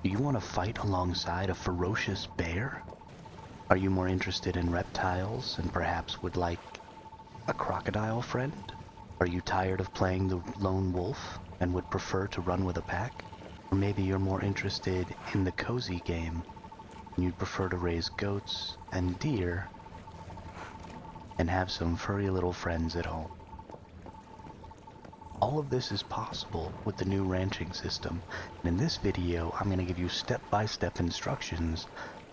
Do you want to fight alongside a ferocious bear? Are you more interested in reptiles and perhaps would like a crocodile friend? Are you tired of playing the lone wolf and would prefer to run with a pack? Or maybe you're more interested in the cozy game and you'd prefer to raise goats and deer and have some furry little friends at home. All of this is possible with the new ranching system, and in this video I'm going to give you step-by-step instructions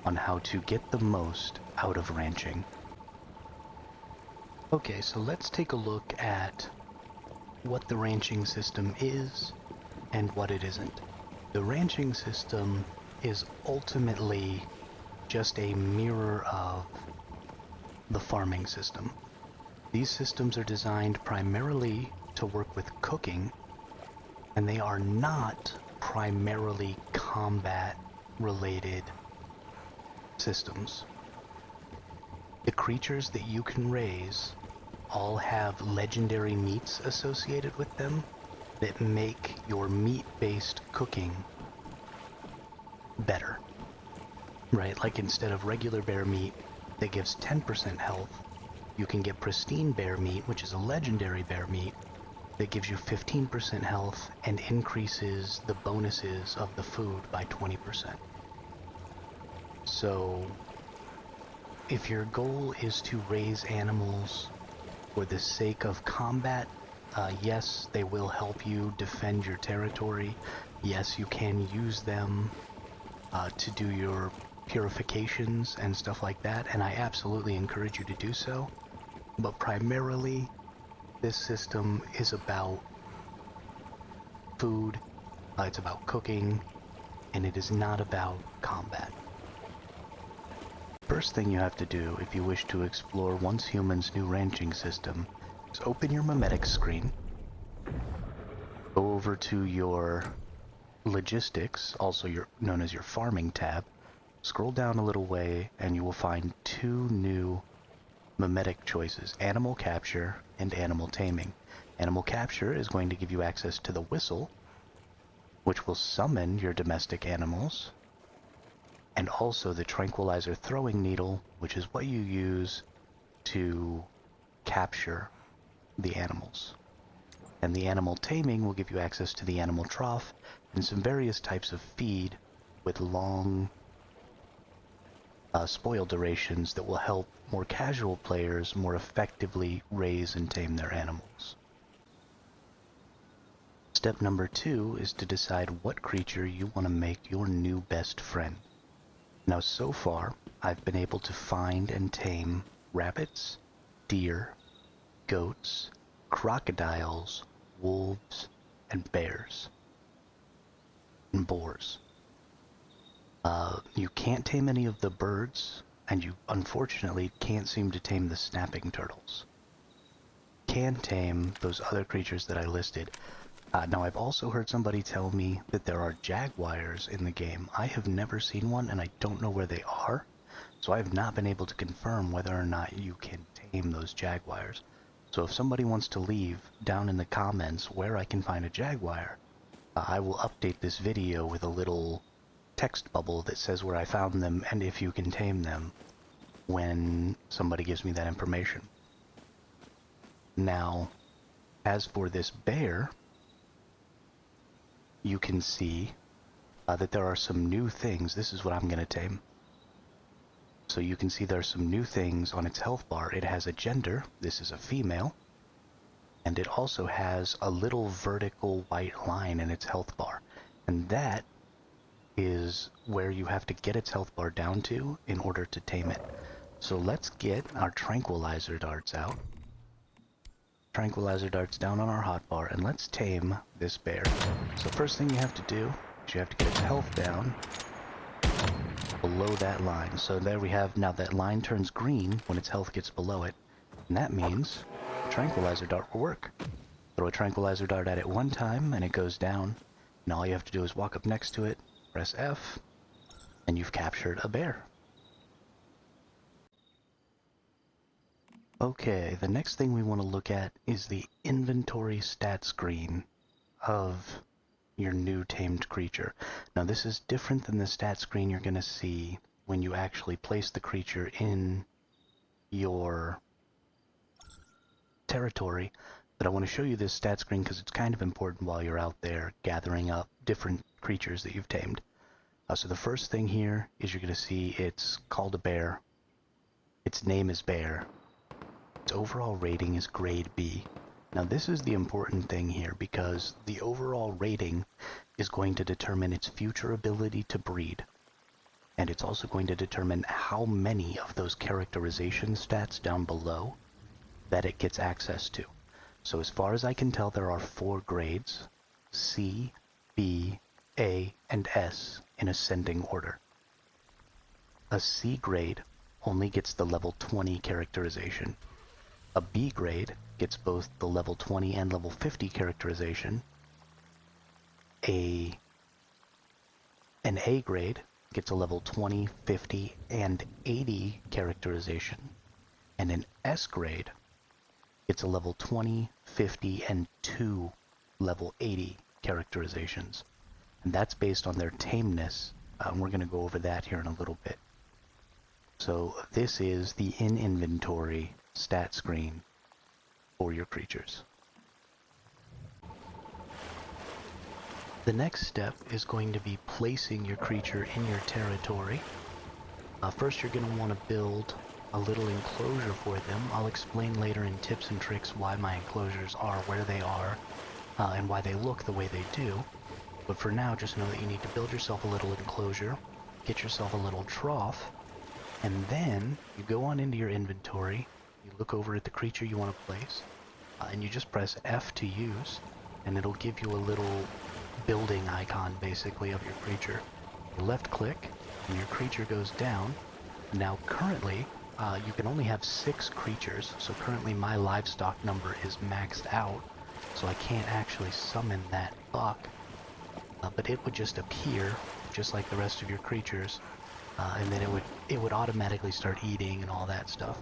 on how to get the most out of ranching. Okay, so let's take a look at what the ranching system is and what it isn't. The ranching system is ultimately just a mirror of the farming system. These systems are designed primarily to work with cooking, and they are not primarily combat-related systems. The creatures that you can raise all have legendary meats associated with them that make your meat-based cooking better. Right, like instead of regular bear meat that gives 10% health, you can get pristine bear meat, which is a legendary bear meat, that gives you 15% health and increases the bonuses of the food by 20%. So, if your goal is to raise animals for the sake of combat, yes, they will help you defend your territory. Yes, you can use them to do your purifications and stuff like that, and I absolutely encourage you to do so. But primarily, this system is about food, it's about cooking, and it is not about combat. First thing you have to do if you wish to explore Once Human's new ranching system is open your Memetics screen, go over to your Logistics, also known as your Farming tab, scroll down a little way and you will find two new Memetic choices, Animal Capture and Animal Taming. Animal Capture is going to give you access to the whistle, which will summon your domestic animals, and also the Tranquilizer Throwing Needle, which is what you use to capture the animals. And the Animal Taming will give you access to the Animal Trough and some various types of feed with long spoil durations that will help more casual players more effectively raise and tame their animals. Step number 2 is to decide what creature you want to make your new best friend. Now so far, I've been able to find and tame rabbits, deer, goats, crocodiles, wolves, and bears, and boars. You can't tame any of the birds, and you unfortunately can't seem to tame the snapping turtles. Can tame those other creatures that I listed. Now I've also heard somebody tell me that there are jaguars in the game. I have never seen one and I don't know where they are, so I have not been able to confirm whether or not you can tame those jaguars. So if somebody wants to leave down in the comments where I can find a jaguar, I will update this video with a little text bubble that says where I found them and if you can tame them when somebody gives me that information. Now, as for this bear, you can see that there are some new things. This is what I'm going to tame. So you can see there are some new things on its health bar. It has a gender. This is a female. And it also has a little vertical white line in its health bar. And that is where you have to get its health bar down to in order to tame it. So let's get our tranquilizer darts out. Tranquilizer darts down on our hotbar, and let's tame this bear. So first thing you have to do is you have to get its health down below that line. So there we have, now that line turns green when its health gets below it, and that means the tranquilizer dart will work. Throw a tranquilizer dart at it one time and it goes down, and all you have to do is walk up next to it, press F, and you've captured a bear. Okay, the next thing we want to look at is the inventory stat screen of your new tamed creature. Now this is different than the stat screen you're going to see when you actually place the creature in your territory, but I want to show you this stat screen because it's kind of important while you're out there gathering up different creatures that you've tamed. So the first thing here is you're going to see it's called a bear. Its name is Bear. Its overall rating is grade B. Now this is the important thing here because the overall rating is going to determine its future ability to breed. And it's also going to determine how many of those characterization stats down below that it gets access to. So as far as I can tell, there are 4 grades: C, B, A, and S in ascending order. A C grade only gets the level 20 characterization. A B grade gets both the level 20 and level 50 characterization. An A grade gets a level 20, 50, and 80 characterization. And an S grade gets a level 20, 50, and 2 level 80 characterizations. And that's based on their tameness. We're going to go over that here in a little bit. So this is the in-inventory stat screen for your creatures. The next step is going to be placing your creature in your territory. First you're going to want to build a little enclosure for them. I'll explain later in tips and tricks why my enclosures are where they are and why they look the way they do. But for now, just know that you need to build yourself a little enclosure, get yourself a little trough, and then you go on into your inventory, you look over at the creature you want to place, and you just press F to use, and it'll give you a little building icon, basically, of your creature. You left click, and your creature goes down. Now currently, you can only have 6 creatures, so currently my livestock number is maxed out, so I can't actually summon that buck, but it would just appear, just like the rest of your creatures, and then it would automatically start eating and all that stuff.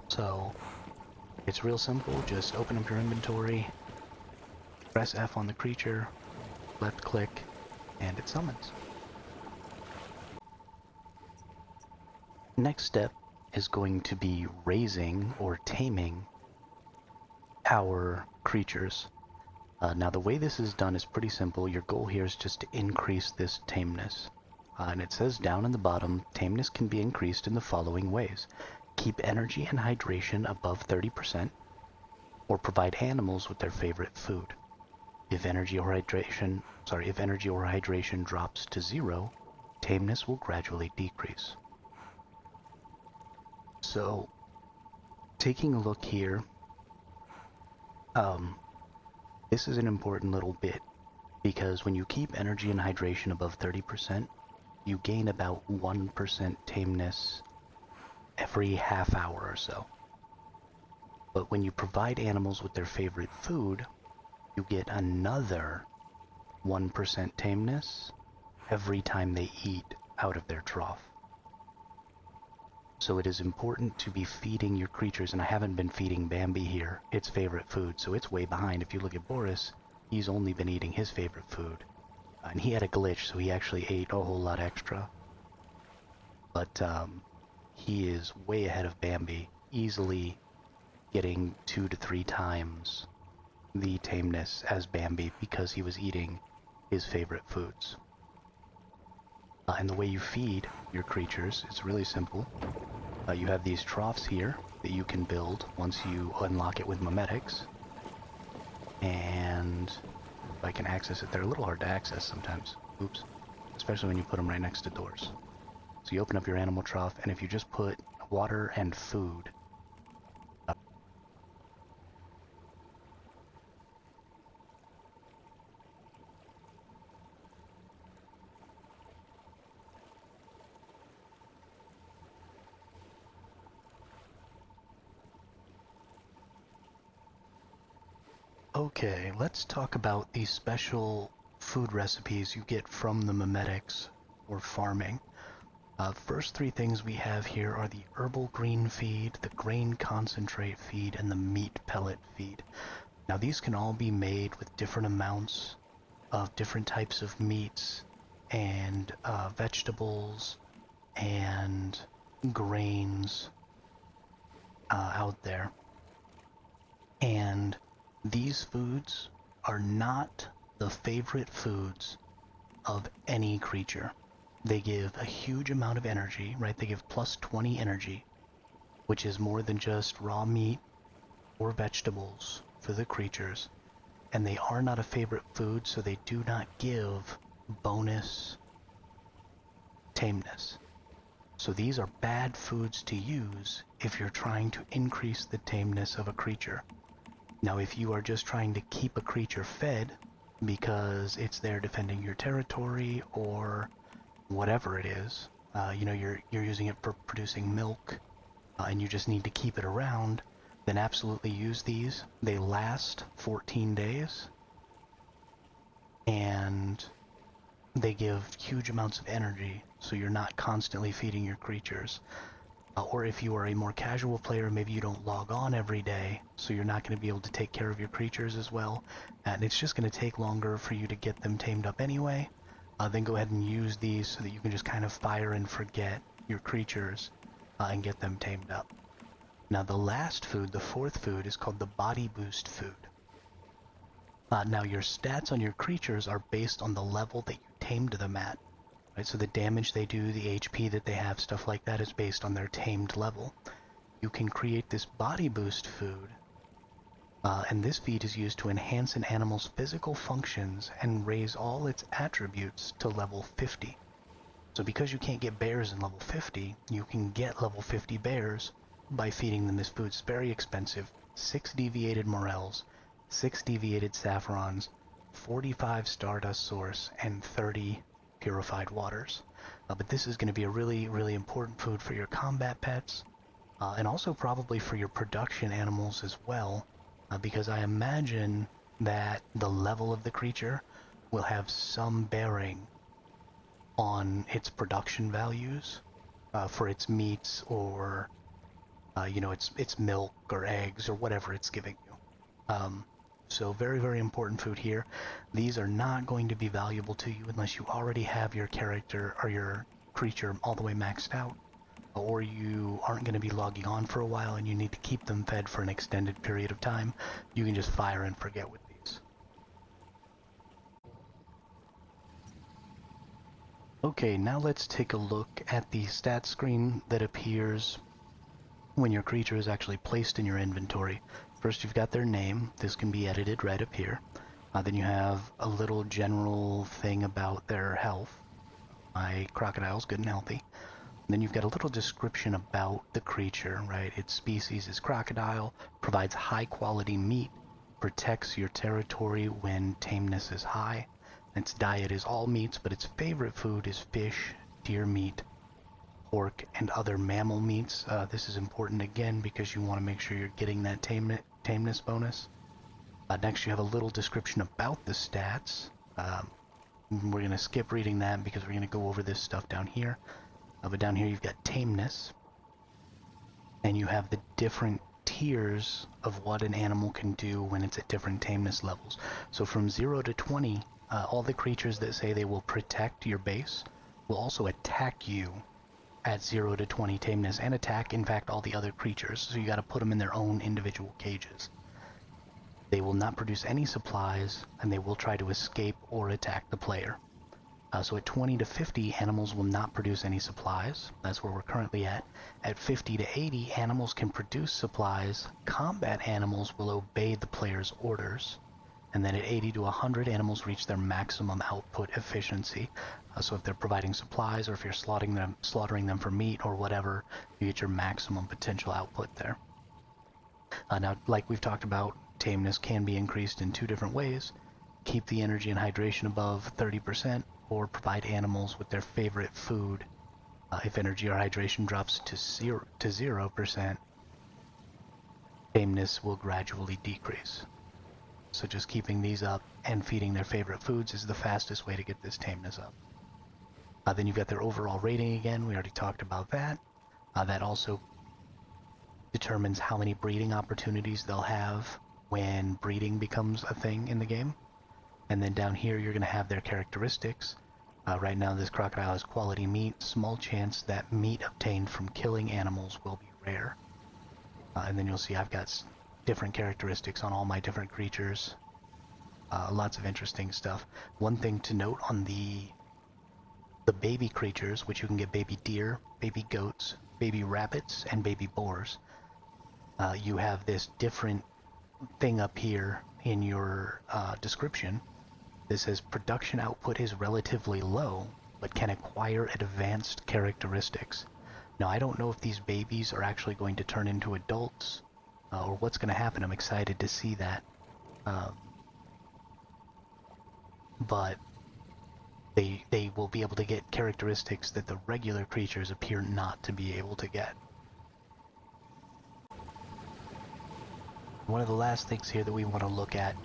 So it's real simple. Just open up your inventory, press F on the creature, left click, and it summons. Next step is going to be raising or taming our creatures. Now the way this is done is pretty simple. Your goal here is just to increase this tameness. And it says down in the bottom, tameness can be increased in the following ways. Keep energy and hydration above 30%, or provide animals with their favorite food. If energy or hydration drops to 0, tameness will gradually decrease. So, taking a look here, this is an important little bit, because when you keep energy and hydration above 30%, you gain about 1% tameness every half hour or so. But when you provide animals with their favorite food, you get another 1% tameness every time they eat out of their trough. So it is important to be feeding your creatures, and I haven't been feeding Bambi here its favorite food, so it's way behind. If you look at Boris, he's only been eating his favorite food. And he had a glitch, so he actually ate a whole lot extra. But he is way ahead of Bambi, easily getting 2 to 3 times the tameness as Bambi because he was eating his favorite foods. And the way you feed your creatures is really simple. You have these troughs here that you can build once you unlock it with Memetics. And if I can access it, they're a little hard to access sometimes. Oops. Especially when you put them right next to doors. So you open up your animal trough, and if you just put water and food Okay, let's talk about these special food recipes you get from the Memetics for farming. First 3 things we have here are the herbal green feed, the grain concentrate feed, and the meat pellet feed. Now these can all be made with different amounts of different types of meats and vegetables and grains out there. And these foods are not the favorite foods of any creature. They give a huge amount of energy, right? They give plus 20 energy, which is more than just raw meat or vegetables for the creatures. And they are not a favorite food, so they do not give bonus tameness. So these are bad foods to use if you're trying to increase the tameness of a creature. Now, if you are just trying to keep a creature fed because it's there defending your territory or whatever it is, you're using it for producing milk, and you just need to keep it around, then absolutely use these. They last 14 days, and they give huge amounts of energy, so you're not constantly feeding your creatures. Or if you are a more casual player, maybe you don't log on every day, so you're not going to be able to take care of your creatures as well, and it's just going to take longer for you to get them tamed up anyway. Then go ahead and use these so that you can just kind of fire and forget your creatures and get them tamed up. Now the last food, the fourth food, is called the body boost food. Now your stats on your creatures are based on the level that you tamed them at. Right, so the damage they do, the HP that they have, stuff like that is based on their tamed level. You can create this body boost food, and this feed is used to enhance an animal's physical functions and raise all its attributes to level 50. So because you can't get bears in level 50, you can get level 50 bears by feeding them this food. It's very expensive. 6 deviated morels, 6 deviated saffrons, 45 stardust source, and 30 purified waters. But this is going to be a really, really important food for your combat pets, and also probably for your production animals as well, because I imagine that the level of the creature will have some bearing on its production values for its meats or its milk or eggs or whatever it's giving you. So very, very important food here. These are not going to be valuable to you unless you already have your character or your creature all the way maxed out, or you aren't going to be logging on for a while and you need to keep them fed for an extended period of time. You can just fire and forget with these. Okay, now let's take a look at the stat screen that appears when your creature is actually placed in your inventory. First, you've got their name. This can be edited right up here. Then you have a little general thing about their health. My crocodile's good and healthy. And then you've got a little description about the creature, right? Its species is crocodile, provides high-quality meat, protects your territory when tameness is high. Its diet is all meats, but its favorite food is fish, deer meat, pork, and other mammal meats. This is important again because you want to make sure you're getting that tameness bonus. Next, you have a little description about the stats. We're going to skip reading that because we're going to go over this stuff down here. But down here you've got tameness, and you have the different tiers of what an animal can do when it's at different tameness levels. So from 0 to 20, all the creatures that say they will protect your base will also attack you at 0 to 20 tameness, and attack, in fact, all the other creatures. So you got to put them in their own individual cages. They will not produce any supplies, and they will try to escape or attack the player. So at 20 to 50, animals will not produce any supplies. That's where we're currently at. At 50 to 80, animals can produce supplies. Combat animals will obey the player's orders. And then at 80 to 100, animals reach their maximum output efficiency. So if they're providing supplies, or if you're slaughtering them for meat or whatever, you get your maximum potential output there. Now, like we've talked about, tameness can be increased in 2 different ways. Keep the energy and hydration above 30%, or provide animals with their favorite food. If energy or hydration drops to 0%, tameness will gradually decrease. So just keeping these up and feeding their favorite foods is the fastest way to get this tameness up. Then you've got their overall rating again. We already talked about that. That also determines how many breeding opportunities they'll have when breeding becomes a thing in the game. And then down here you're going to have their characteristics. Right now this crocodile is quality meat. Small chance that meat obtained from killing animals will be rare. And then you'll see I've got different characteristics on all my different creatures. Lots of interesting stuff. One thing to note on the baby creatures, which you can get baby deer, baby goats, baby rabbits, and baby boars. You have this different thing up here in your description. This says production output is relatively low, but can acquire advanced characteristics. Now, I don't know if these babies are actually going to turn into adults, or what's going to happen. I'm excited to see that. But they will be able to get characteristics that the regular creatures appear not to be able to get. One of the last things here that we want to look at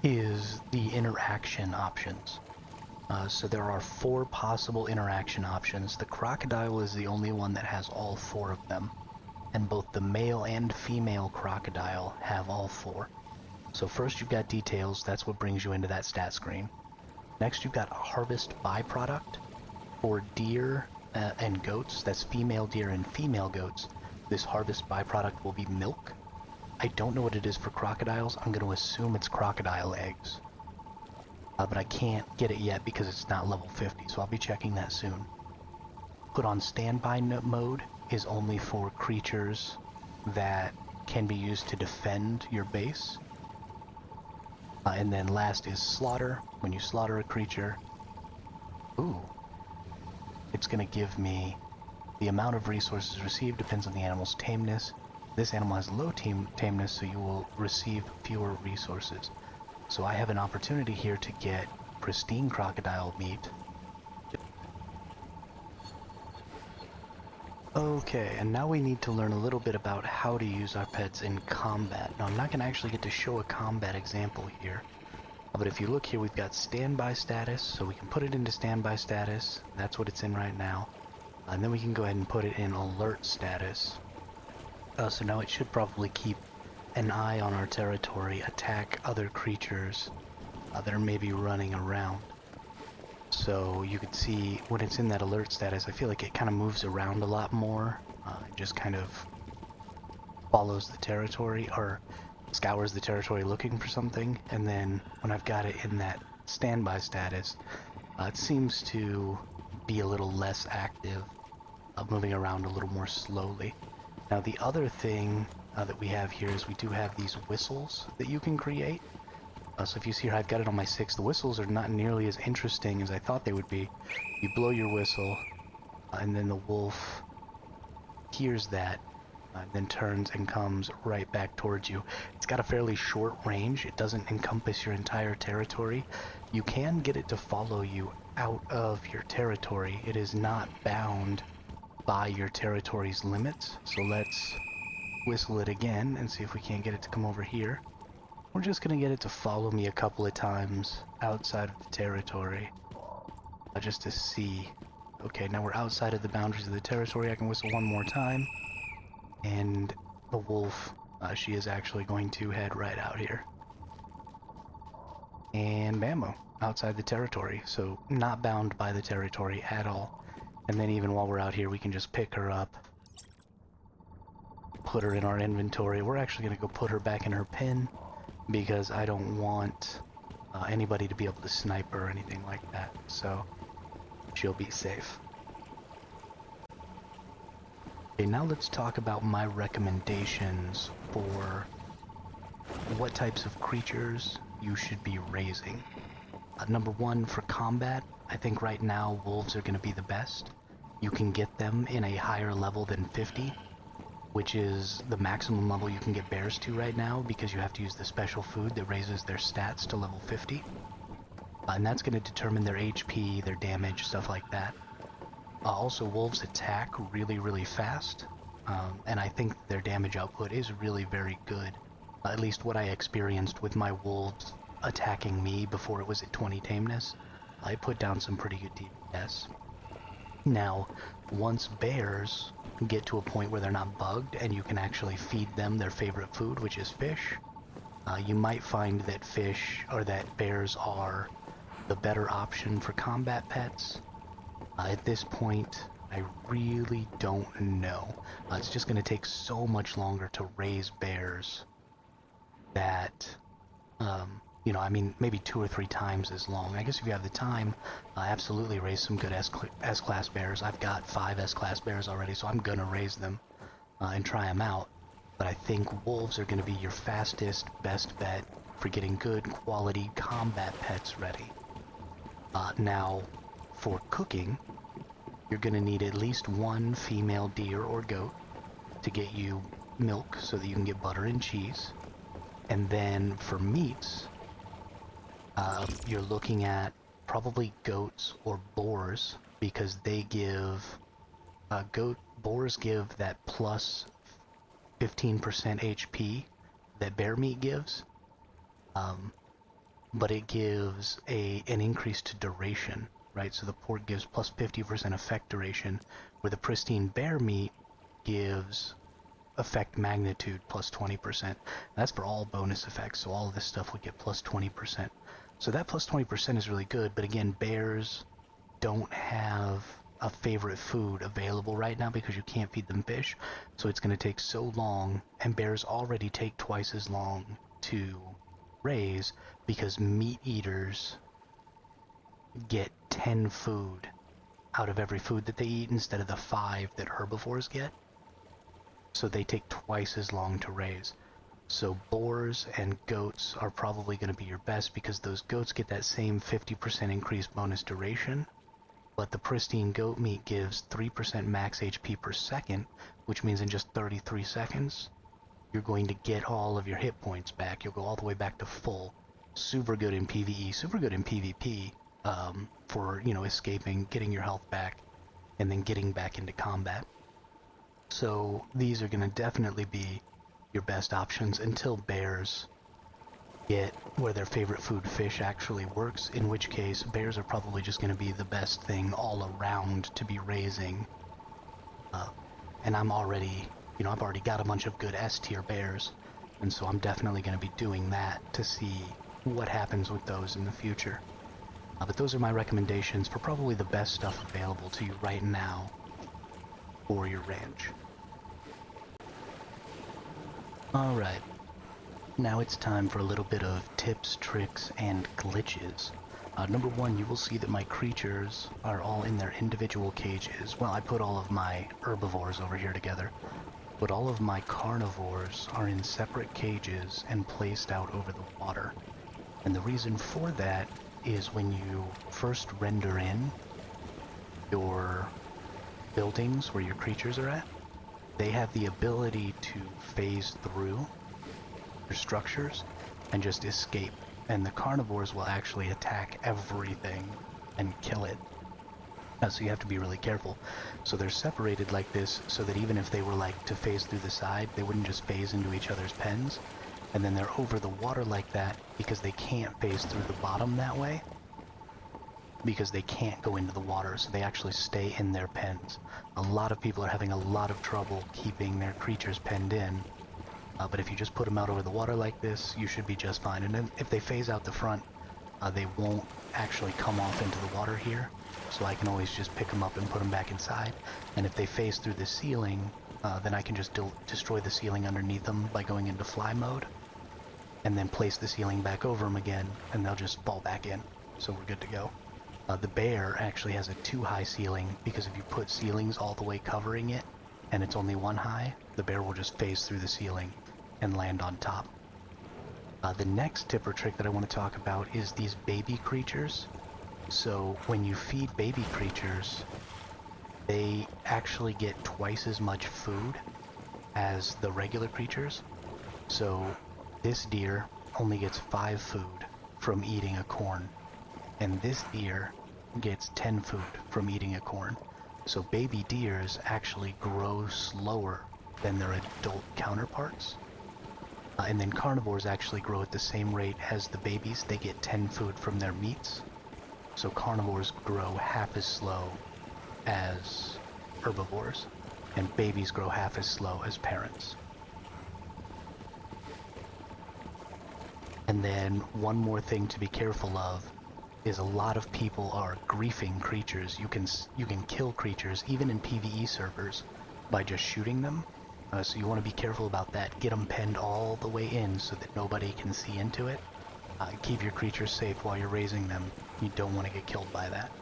is the interaction options. So there are 4 possible interaction options. The crocodile is the only one that has all 4 of them, and both the male and female crocodile have all 4. So first you've got details, that's what brings you into that stat screen. Next you've got harvest byproduct. For deer and goats, that's female deer and female goats, this harvest byproduct will be milk. I don't know what it is for crocodiles. I'm going to assume it's crocodile eggs. But I can't get it yet because it's not level 50, so I'll be checking that soon. Put on standby mode is only for creatures that can be used to defend your base. And then last is slaughter. When you slaughter a creature, it's going to give me the amount of resources received depends on the animal's tameness. This animal has low tameness, so you will receive fewer resources. So I have an opportunity here to get pristine crocodile meat. Okay, and now we need to learn a little bit about how to use our pets in combat. Now I'm not going to actually get to show a combat example here, but if you look here, we've got standby status, so we can put it into standby status. That's what it's in right now. And then we can go ahead and put it in alert status. So now it should probably keep an eye on our territory, attack other creatures that are maybe running around. So you can see when it's in that alert status, I feel like it kind of moves around a lot more. It just kind of follows the territory, or scours the territory looking for something. And then when I've got it in that standby status, it seems to be a little less active, moving around a little more slowly. Now the other thing that we have here is we do have these whistles that you can create. So if you see here, I've got it on my 6. The whistles are not nearly as interesting as I thought they would be. You blow your whistle, and then the wolf hears that, then turns and comes right back towards you. It's got a fairly short range. It doesn't encompass your entire territory. You can get it to follow you out of your territory. It is not bound by your territory's limits. So let's whistle it again and see if we can't get it to come over here. We're just going to get it to follow me a couple of times outside of the territory, just to see. Okay, now we're outside of the boundaries of the territory. I can whistle one more time, and the wolf, she is actually going to head right out here. And bammo, outside the territory, so not bound by the territory at all. And then even while we're out here, we can just pick her up, put her in our inventory. We're actually going to go put her back in her pen, because I don't want anybody to be able to snipe her or anything like that, so she'll be safe. Okay, now let's talk about my recommendations for what types of creatures you should be raising. Number 1, for combat, I think right now wolves are going to be the best. You can get them in a higher level than 50. Which is the maximum level you can get bears to right now, because you have to use the special food that raises their stats to level 50. And that's going to determine their HP, their damage, stuff like that. Also, wolves attack really, really fast, and I think their damage output is really very good. At least what I experienced with my wolves attacking me before it was at 20 tameness. I put down some pretty good DPS. Now, once bears get to a point where they're not bugged and you can actually feed them their favorite food, which is fish, You might find that fish or that bears are the better option for combat pets. At this point, I really don't know. It's just going to take so much longer to raise bears that, you know, I mean, maybe 2 or 3 times as long. I guess if you have the time, absolutely raise some good S-class bears. I've got 5 S-class bears already, so I'm going to raise them and try them out. But I think wolves are going to be your fastest, best bet for getting good quality combat pets ready. Now, for cooking, you're going to need at least 1 female deer or goat to get you milk so that you can get butter and cheese. And then for meats, you're looking at probably goats or boars because they give, boars give that plus 15% HP that bear meat gives, but it gives an increase to duration, right? So the pork gives plus 50% effect duration, where the pristine bear meat gives effect magnitude plus 20%. That's for all bonus effects, so all of this stuff would get plus 20%. So that plus 20% is really good, but again, bears don't have a favorite food available right now because you can't feed them fish, so it's going to take so long, and bears already take twice as long to raise because meat eaters get 10 food out of every food that they eat instead of the 5 that herbivores get, so they take twice as long to raise. So boars and goats are probably going to be your best because those goats get that same 50% increased bonus duration, but the pristine goat meat gives 3% max HP per second, which means in just 33 seconds, you're going to get all of your hit points back. You'll go all the way back to full. Super good in PvE, super good in PvP, for, you know, escaping, getting your health back, and then getting back into combat. So these are going to definitely be your best options until bears get where their favorite food, fish, actually works, in which case bears are probably just going to be the best thing all around to be raising. And I'm already, you know, I've already got a bunch of good S-tier bears, and so I'm definitely going to be doing that to see what happens with those in the future. But those are my recommendations for probably the best stuff available to you right now for your ranch. Alright, now it's time for a little bit of tips, tricks, and glitches. Number 1, you will see that my creatures are all in their individual cages. Well, I put all of my herbivores over here together, but all of my carnivores are in separate cages and placed out over the water. And the reason for that is when you first render in your buildings where your creatures are at, they have the ability to phase through your structures and just escape, and the carnivores will actually attack everything and kill it. So you have to be really careful. So they're separated like this so that even if they were like to phase through the side, they wouldn't just phase into each other's pens. And then they're over the water like that because they can't phase through the bottom that way, because they can't go into the water, so they actually stay in their pens. A lot of people are having a lot of trouble keeping their creatures penned in, but if you just put them out over the water like this, you should be just fine. And then if they phase out the front, they won't actually come off into the water here, so I can always just pick them up and put them back inside. And if they phase through the ceiling, then I can just destroy the ceiling underneath them by going into fly mode, and then place the ceiling back over them again, and they'll just fall back in, so we're good to go. The bear actually has a 2 high ceiling, because if you put ceilings all the way covering it, and it's only 1 high, the bear will just phase through the ceiling and land on top. The next tip or trick that I want to talk about is these baby creatures. So when you feed baby creatures, they actually get twice as much food as the regular creatures. So this deer only gets 5 food from eating a corn, and this deer gets 10 food from eating a corn. So baby deers actually grow slower than their adult counterparts. And then carnivores actually grow at the same rate as the babies. They get 10 food from their meats. So carnivores grow half as slow as herbivores, and babies grow half as slow as parents. And then one more thing to be careful of is a lot of people are griefing creatures. You can kill creatures even in PvE servers by just shooting them. So you want to be careful about that. Get them penned all the way in so that nobody can see into it. Keep your creatures safe while you're raising them. You don't want to get killed by that.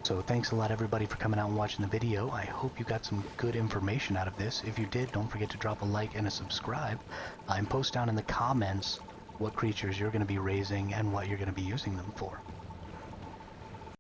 So thanks a lot everybody for coming out and watching the video. I hope you got some good information out of this. If you did, don't forget to drop a like and a subscribe. And post down in the comments what creatures you're going to be raising and what you're going to be using them for.